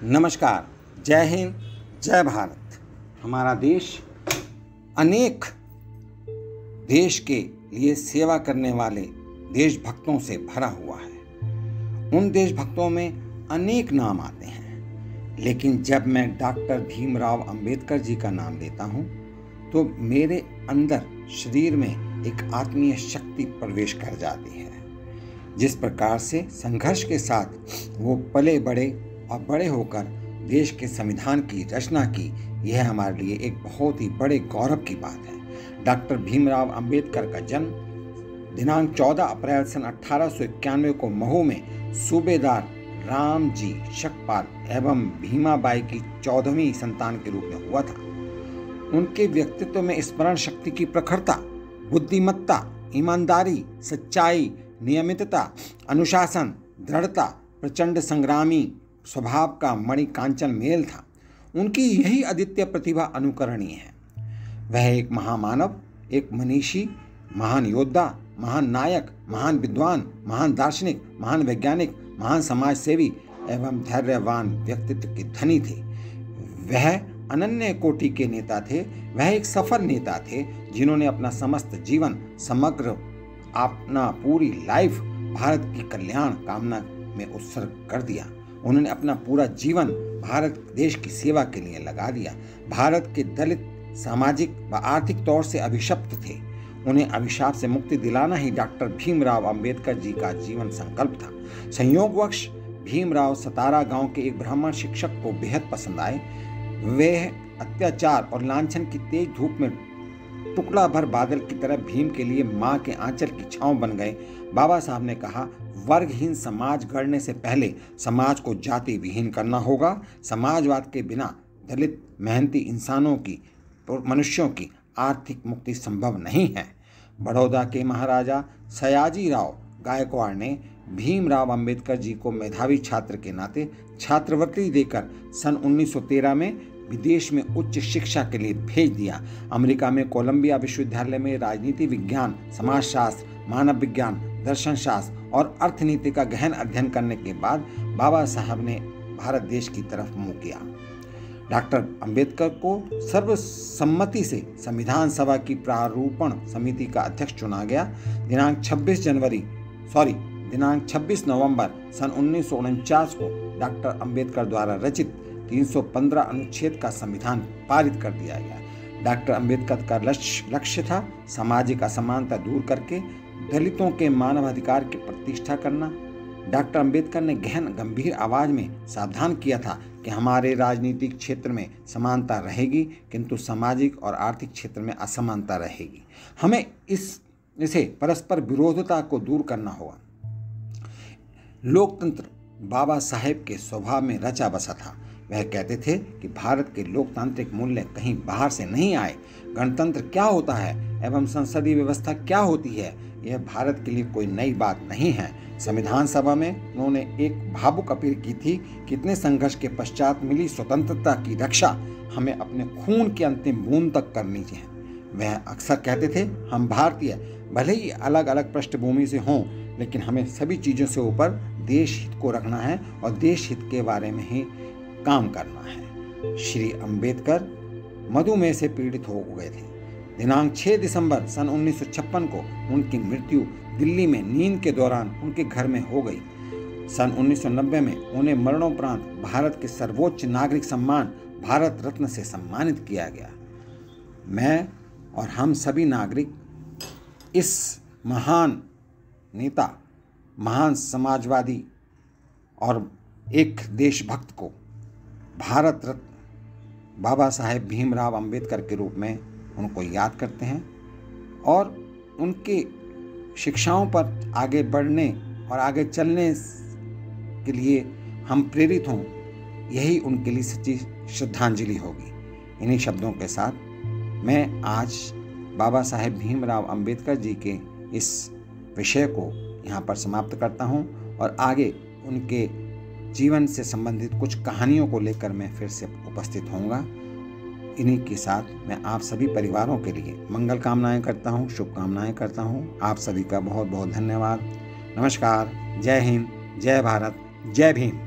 नमस्कार। जय हिंद, जय भारत। हमारा देश अनेक देश के लिए सेवा करने वाले देशभक्तों से भरा हुआ है। उन देशभक्तों में अनेक नाम आते हैं, लेकिन जब मैं डॉक्टर भीमराव अंबेडकर जी का नाम लेता हूँ तो मेरे अंदर शरीर में एक आत्मीय शक्ति प्रवेश कर जाती है। जिस प्रकार से संघर्ष के साथ वो पले बड़े और बड़े होकर देश के संविधान की रचना की, यह हमारे लिए एक बहुत ही बड़े गौरव की बात है। डॉक्टर भीमराव अंबेडकर का जन्म दिनांक 14 अप्रैल सन 1891 को महू में सूबेदार रामजी शकपाल एवं भीमाबाई की 14वीं संतान के रूप में हुआ था। उनके व्यक्तित्व में स्मरण शक्ति की प्रखरता, बुद्धिमत्ता, ईमानदारी, सच्चाई, नियमितता, अनुशासन, दृढ़ता, प्रचंड संग्रामी स्वभाव का मणि कांचन मेल था। उनकी यही अद्वितीय प्रतिभा अनुकरणीय है। वह एक महामानव, एक मनीषी, महान योद्धा, महान नायक, महान विद्वान, महान दार्शनिक, महान वैज्ञानिक, महान समाज सेवी एवं धैर्यवान व्यक्तित्व के धनी थे। वह अनन्य कोटि के नेता थे। वह एक सफल नेता थे जिन्होंने अपना समस्त जीवन, समग्र अपना पूरी लाइफ भारत की कल्याण कामना में उत्सर्ग कर दिया। उन्होंने अपना पूरा जीवन भारत देश की सेवा के लिए लगा दिया। भारत के दलित सामाजिक व आर्थिक तौर से अभिशप्त थे। उन्हें अभिशाप से मुक्ति दिलाना ही डॉक्टर भीमराव अंबेडकर जी का जीवन संकल्प था। संयोगवश भीमराव सतारा गांव के एक ब्राह्मण शिक्षक को बेहद पसंद आए। वे अत्याचार और लांछन की तेज धूप में टुकड़ा भर बादल की तरह भीम के लिए मां के आंचल की छांव बन गए। बाबा साहब ने कहा, वर्गहीन समाज गढ़ने से पहले समाज को जाति विहीन करना होगा। समाजवाद के बिना दलित मेहनती इंसानों की, मनुष्यों की आर्थिक मुक्ति संभव नहीं है। बड़ौदा के महाराजा सयाजी राव गायकवाड़ ने भीमराव अंबेडकर जी को मेधावी छात्र के नाते छात्रवृत्ति देकर सन 1913 में विदेश में उच्च शिक्षा के लिए भेज दिया। अमेरिका में कोलंबिया विश्वविद्यालय में राजनीति विज्ञान, समाजशास्त्र, मानव विज्ञान, दर्शन शास्त्र और अर्थनीति का गहन अध्ययन करने के बाद बाबा साहब ने भारत देश की तरफ मुंह किया। डॉक्टर अंबेडकर को सर्वसम्मति से संविधान सभा की प्रारूपण समिति का अध्यक्ष चुना गया। दिनांक 26 नवंबर सन 1949 को डॉक्टर अंबेडकर द्वारा रचित 315 अनुच्छेद का संविधान पारित कर दिया गया। डॉक्टर अंबेडकर का लक्ष्य था सामाजिक असमानता दूर करके दलितों के मानवाधिकार की प्रतिष्ठा करना। डॉक्टर अंबेडकर ने गहन गंभीर आवाज में सावधान किया था कि हमारे राजनीतिक क्षेत्र में समानता रहेगी, किंतु सामाजिक और आर्थिक क्षेत्र में असमानता रहेगी। हमें इसे परस्पर विरोधता को दूर करना होगा। लोकतंत्र बाबा साहेब के स्वभाव में रचा बसा था। वह कहते थे कि भारत के लोकतांत्रिक मूल्य कहीं बाहर से नहीं आए। गणतंत्र क्या होता है एवं संसदीय व्यवस्था क्या होती है, यह भारत के लिए कोई नई बात नहीं है। संविधान सभा में उन्होंने एक भावुक अपील की थी कि इतने संघर्ष के पश्चात मिली स्वतंत्रता की रक्षा हमें अपने खून की अंतिम बूंद तक करनी चाहिए। वह अक्सर कहते थे, हम भारतीय भले ही अलग अलग पृष्ठभूमि से हों, लेकिन हमें सभी चीज़ों से ऊपर देश हित को रखना है और देश हित के बारे में ही काम करना है। श्री अंबेडकर मधुमेह से पीड़ित हो गए थे। दिनांक 6 दिसंबर सन 1956 को उनकी मृत्यु दिल्ली में नींद के दौरान उनके घर में हो गई। सन 1990 में उन्हें मरणोपरांत भारत के सर्वोच्च नागरिक सम्मान भारत रत्न से सम्मानित किया गया। मैं और हम सभी नागरिक इस महान नेता, महान समाजवादी और एक देशभक्त को भारत रत्न बाबा साहेब भीमराव अंबेडकर के रूप में उनको याद करते हैं और उनकी शिक्षाओं पर आगे बढ़ने और आगे चलने के लिए हम प्रेरित हों, यही उनके लिए सच्ची श्रद्धांजलि होगी। इन्हीं शब्दों के साथ मैं आज बाबा साहेब भीमराव अंबेडकर जी के इस विषय को यहाँ पर समाप्त करता हूँ और आगे उनके जीवन से संबंधित कुछ कहानियों को लेकर मैं फिर से उपस्थित होऊंगा। इन्हीं के साथ मैं आप सभी परिवारों के लिए मंगल कामनाएं करता हूं, शुभकामनाएं करता हूं। आप सभी का बहुत बहुत धन्यवाद। नमस्कार। जय हिंद, जय भारत, जय भीम।